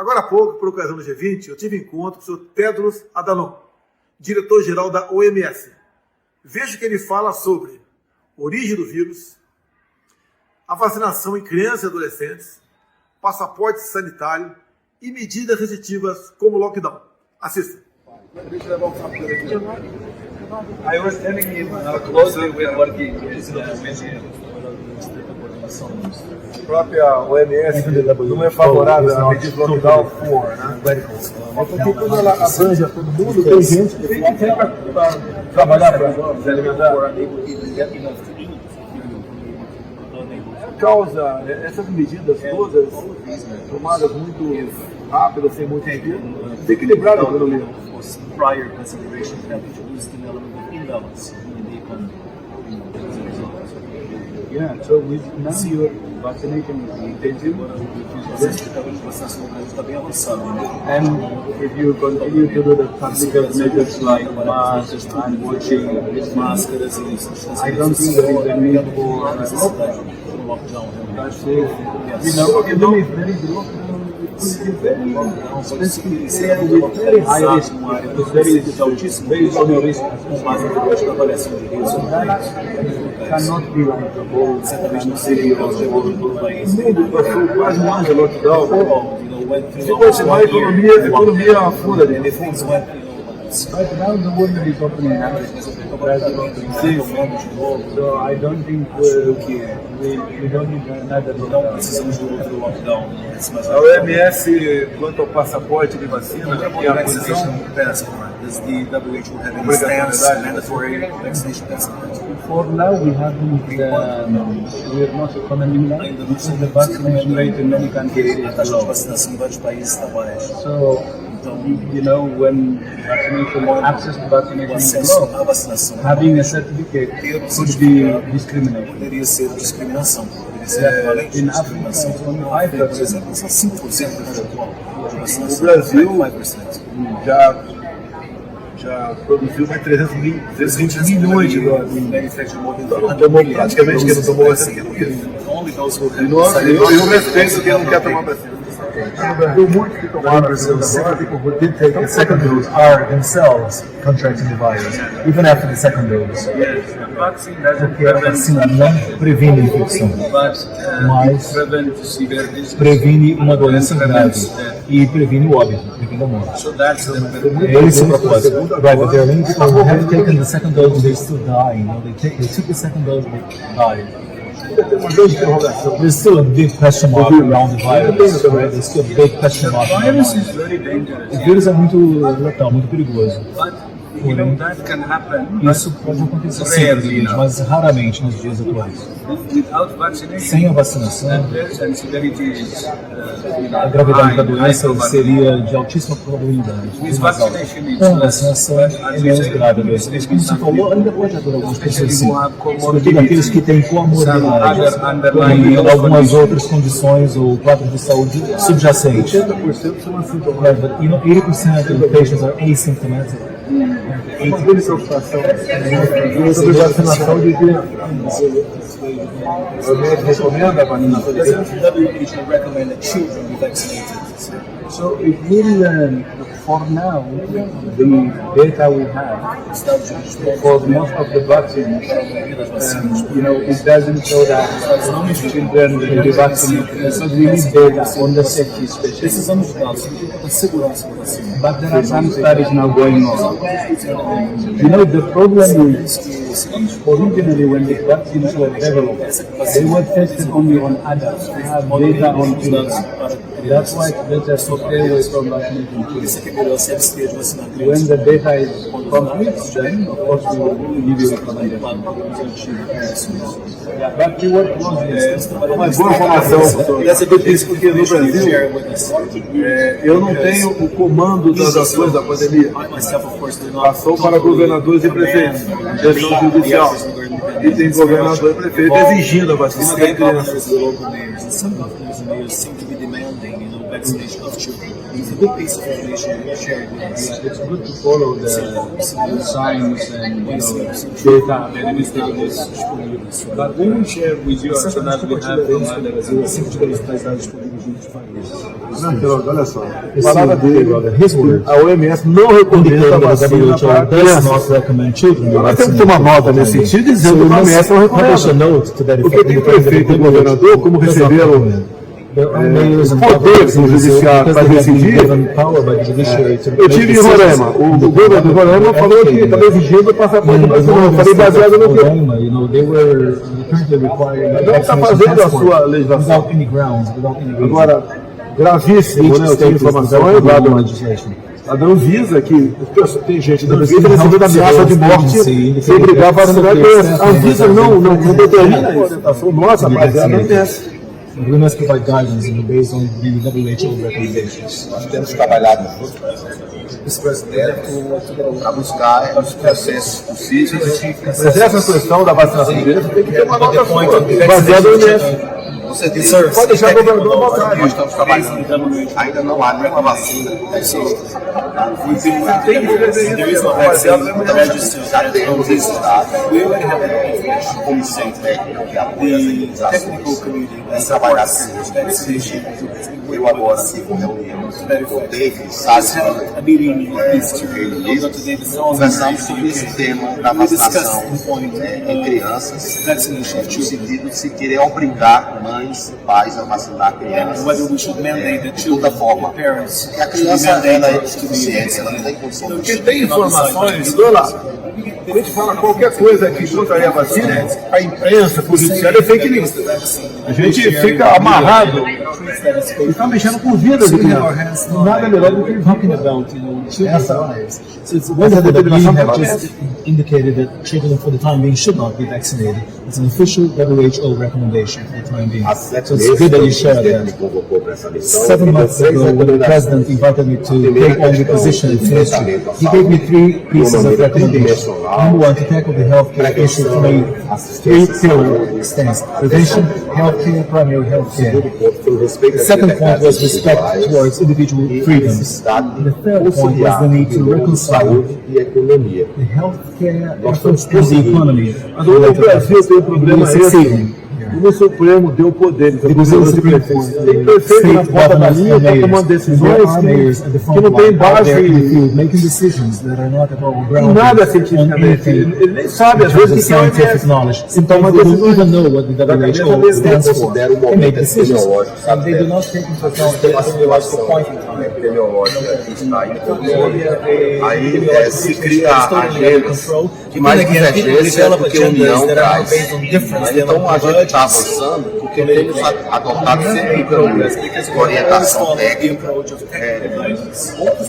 Agora há pouco, por ocasião do G20, eu tive encontro com o Sr. Tedros Adhanom, diretor-geral da OMS. Veja que ele fala sobre origem do vírus, a vacinação em crianças e adolescentes, passaporte sanitário e medidas restritivas como lockdown. Assista. I was telling him how closely we are working with a própria OMS não é favorável à medida do lockdown, né? Porque quando ela abrange a todo mundo, tem gente que tem para trabalhar para se alimentar. Por causa essas medidas todas tomadas muito rápidas, sem muito estudo, desequilibraram a economia. Prior considerations have introduced an element of imbalance in the economy. Yeah, so now your vaccination is intensive, and if you continue to do the public health measures like masks, hand washing, I don't think there is a need for lockdown. That's it. You know, even if there is lockdown, very high risk, very low risk. Cannot be like the whole city of the mundo passou quase um ano de lockdown. Se continuar a economia afunda. But now the world is opening up. So I don't think we don't need another lockdown. A OMS, quanto ao passaporte de vacina, e a posição does the WHO have any stance mandatory vaccination passport? For now, we haven't. We are not recommending that because the vaccination rate in many countries is low. So, you know, when vaccination access to vaccination is low, having a certificate could be discrimination. Poderia ser discriminação. In Africa, it's only 5%. O Brasil já produziu mais 320 milhões de doses. Tomou praticamente quem não tomou vacina. E o respeito quem não quer tomar vacina. Several people who did take the second dose are themselves contracting the virus, even after the second dose. Porque a vacina não previne a infecção, mas previne uma doença grave e previne o óbito, previne a morte. É esse o propósito. Right, but there are many people who have taken the second dose and they still die. You know, they took the second dose and they died. There's still a big question mark around the virus. Right? There's still a big question mark. O vírus é muito letal, muito perigoso. Porém, isso pode acontecer sempre, mas raramente nos dias atuais. Sem a vacinação, a gravidade da doença seria de altíssima probabilidade. Com a vacinação é menos grave. Como você falou, ainda pode haver algumas pessoas assim, sobretudo aqueles que têm comorbidade e algumas outras condições ou quadros de saúde subjacentes. 80% of patients are asymptomatic. Uma grande preocupação sobre vacinação de crianças. O médico recomenda a vacinação. So it will, for now, the data we have for most of the vaccines, you know, it doesn't show that children will be vaccinated. So we need data on the safety especially. But there are some studies now going on. You know, the problem is, originally when the vaccines were developed, they were tested only on adults. We have data on children. That's why it's better to stay away from vaccinating children. When the data is complete, then of course we will give you recommendations. Yeah, but you work closely. Uma boa informação. Essa é difícil porque no Brasil eu não tenho o comando das ações da pandemia. Passou para governadores e prefeitos, gestão judicial. E tem governador e prefeito exigindo a vacina das crianças. Vaccination of children. It's a good piece of information shared with us. It's good to follow the science and data availability. But we will share with you as we have from other muitos países. Não, Queiroga, olha só. Esse Palavra dele, his words, a OMS não recomenda a vacina para does crianças. not recommend children. Nós temos que tomar nota nesse sentido, dizendo que a OMS não recomenda. Porque tem prefeito e governador, como receberam poder do judiciário para decidir. Eu tive em Roraima. O governador de Roraima falou que estava exigindo o passaporte nacional. Eu falei baseado no quê? Cada um está fazendo a sua legislação. Agora, gravíssimo, né? Eu tenho informações lá da Anvisa, que tem gente da Anvisa recebendo ameaça de morte se obrigar a vacinar crianças. A Anvisa não determina a orientação nossa, baseada na OMS. We must provide guidance based on the WHO recommendations. Nós temos trabalhado junto com esse presidente para buscar os processos possíveis. Mas essa questão da vacinação de crianças tem que ter uma nota sua, baseada no OMS. Você disse, Pode deixar o governador à vontade. nós estamos trabalhando, ainda não há nenhuma vacina que existe. Tem que escrever isso, baseado no OMS. Já temos esses dados. A comissão técnica que apoia as imunizações tem trabalhado com isso. Eu agora tive uma reunião com o David Sassi, conversamos sobre esse tema da vacinação em crianças, no sentido de se querer obrigar mães e pais a vacinar crianças de toda forma. Porque a criança ela é deficiente, ela não tem condição de Porque tem informações, Dona, a gente fala qualquer coisa que contraria a vacina, a imprensa, o judiciário é fake news. A gente fica amarrado e está mexendo com vidas de crianças. Nada melhor do que Talking about, children's lives. So it's one that the WHO have just indicated that children for the time being should not be vaccinated. It's an official WHO recommendation for the time being. So it's good that you share that. 7 months ago, when the president invited me to take on the position in ministry, he gave me 3 pieces of recommendation. Number 1, to tackle the healthcare issue from a 3-pillar stance: prevention, healthcare, primary healthcare. The second point was respect towards individual freedoms. The third point was the need to reconcile the healthcare efforts and the economy. Mas o Brasil tem um problema esse. O Supremo deu poder para os prefeitos. Tem prefeito na ponta da linha está tomando decisões que não tem base em nada cientificamente. Ele nem sabe, às vezes, o que é scientific knowledge. Sometimes they don't even know what the WHO stands for. They make decisions, and they do not take into account the epidemiological point in time. Epidemiológica que está em controle, aí se cria agendas que mais divergência do que união traz. Então a gente está avançando porque temos adotado sempre um caminho de orientação técnica, outros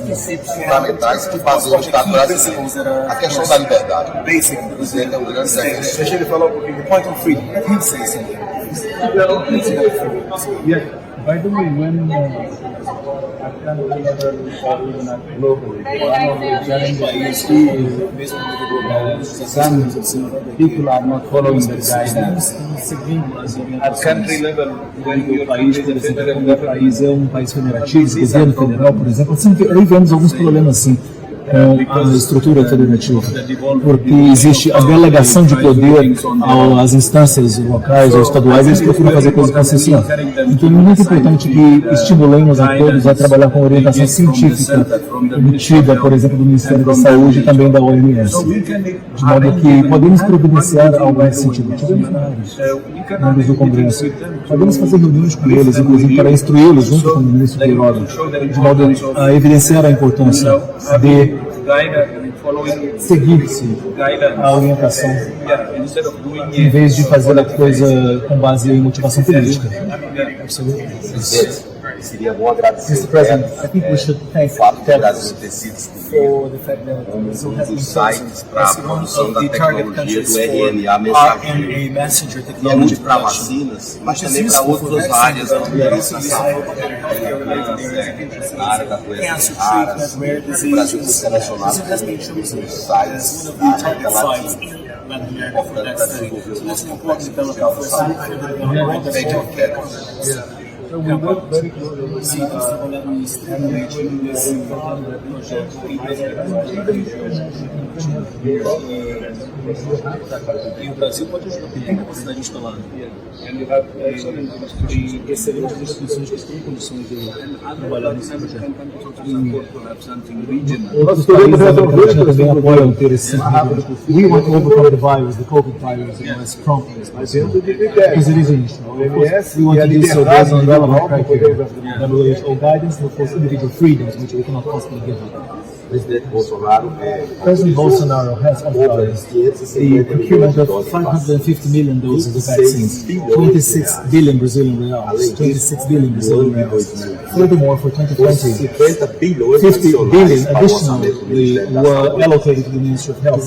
princípios fundamentais que fazem o Estado brasileiro. A questão da liberdade. É um grande déficit. Deixa ele falar um pouquinho. Point of freedom. Let him say something. By the way, when at country level or even at globally, one of the challenges is some people are not following the guidelines. At country level, when you país, por exemplo, quando o país é país federativo, o governo federal, por exemplo, sempre aí vemos alguns problemas assim com a estrutura federativa, porque existe a delegação de poder às instâncias locais ou estaduais, eles procuram fazer coisas concessionais. Então é muito importante que estimulemos a todos a trabalhar com orientação científica emitida, por exemplo, do Ministério da Saúde e também da OMS, de modo que podemos providenciar algo nesse sentido. Tivemos membros do Congresso, podemos fazer reuniões com eles, inclusive para instruí-los junto com o ministro Queiroga, de modo a evidenciar a importância de seguir-se a orientação em vez de fazer a coisa com base em motivação política. Seria bom agradecer Mr. President, I think we should thank o fato do Brasil ter sido for the fact that um dos sites para a produção da tecnologia do RNA mensageiro. E é muito para vacinas, mas também para outras áreas da doença, na área da doença raras. O Brasil foi selecionado como um dos sites da América Latina. Importante para desenvolver o nosso complexo industrial da saúde. So we work very closely. Sim, nós trabalhamos extremamente nesse projeto e o Brasil pode ajudar, porque tem capacidade instalada. E excelentes instituições que têm condições de trabalhar nesse projeto. Outros países da América também apoiam ter esse sentido. We want to overcome the virus, the COVID virus, as promptly as possible. Because it is an issue. We want to do so based on relevant criteria, WHO guidance, and of course individual freedoms, which we cannot possibly give up. Presidente Bolsonaro President Bolsonaro has authorized the procurement of 550 million doses of vaccines, 26 billion Brazilian reals, 26 billion Brazilian reals. Furthermore, for 2020, 50 billion additionally were allocated to the Ministry of Health.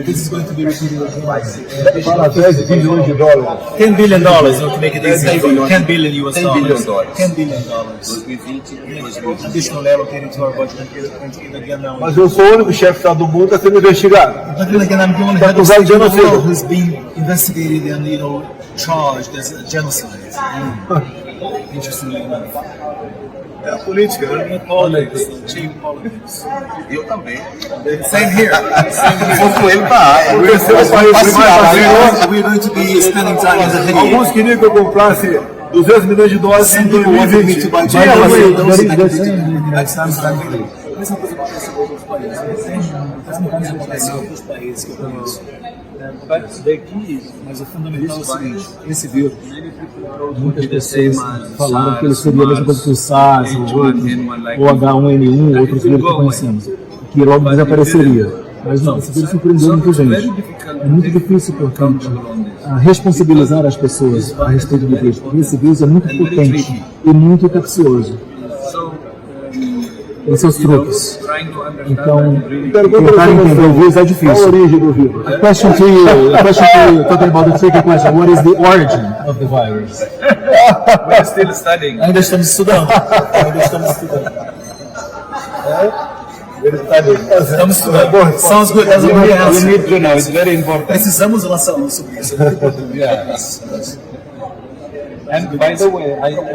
This is going to be repeated again. $10 billion, to make it easy, 10 billion US dollars. $10 billion. Additionally allocated to our budget. Mas eu sou o único chefe de Estado do mundo que está sendo investigado. But then again, I'm the only head of state in the world who's been investigated and, you know, charged as a genocide. Interestingly enough. É a política, né? Politics, cheap politics. Eu também. Same here. Vou com ele pra Haia. We're going to be spending time in the Hague. Alguns queriam que eu comprasse 200 milhões de dólares em 2020. A mesma coisa acontece em outros países. Acontece em outros países que eu conheço. Mas o fundamental é o seguinte: esse vírus, Muitas pessoas falaram que ele seria a mesma coisa que o SARS, o H1N1, outros vírus que conhecemos, que logo desapareceria. Mas não, esse vírus surpreendeu muita gente. É muito difícil, portanto, responsabilizar as pessoas a respeito do vírus, porque esse vírus é muito potente e muito capcioso. Em seus truques. Então, tentar entender o vírus é difícil. Qual a origem do vírus? A question to you, talking about the tricky question, what is the origin of the virus? we're still studying. Ainda estamos estudando. Estamos estudando. Sounds good. That's what we have. We need to know. It's very important. Precisamos lançar um sobre isso. Yes. And by the way, I didn't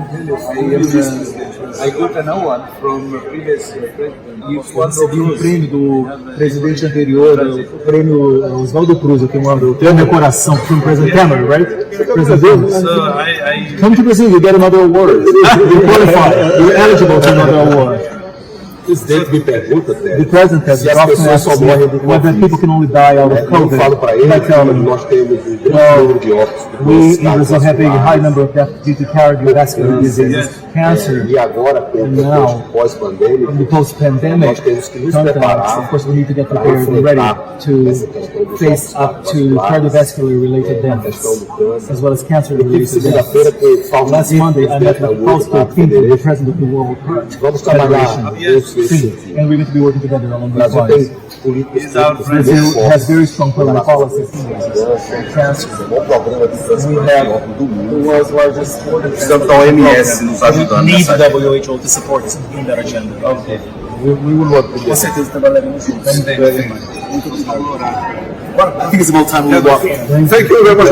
tell you. I got another one from the previous president. Eu recebi um prêmio do presidente anterior, o prêmio Oswaldo Cruz, aqui uma decoração from President Cameron, right? President, come to Brazil, you get another award. You qualify, you're eligible to another award. O presidente me pergunta, The president has often asked me whether people can only die out of eu falo para COVID. ele I tell que him, nós temos um grande número de óbitos. we in Brazil have a high number of deaths due to cardiovascular diseases, cancer, E agora, com o now, contexto pós-pandêmico, in the post-pandemic nós temos que nos context. preparar Of course, we need to get prepared and ready to face up to cardiovascular-related deaths, as well as cancer-related deaths. segunda-feira com Last Monday, I met with Fausto Pinto, the president of the World Vamos trabalhar nesse Sim, sentido. and we're going to be working together along O these Brasil tem lines. políticas Brazil muito has fortes. very strong public policies. Cancer. O maior programa de transporte do mundo. world's largest Precisamos da OMS nos ajudando Need nessa the WHO to support us in that agenda. Okay. We will work Com together. certeza trabalharemos juntos. Muito obrigado. I think it's about time we walk. Thank you very much.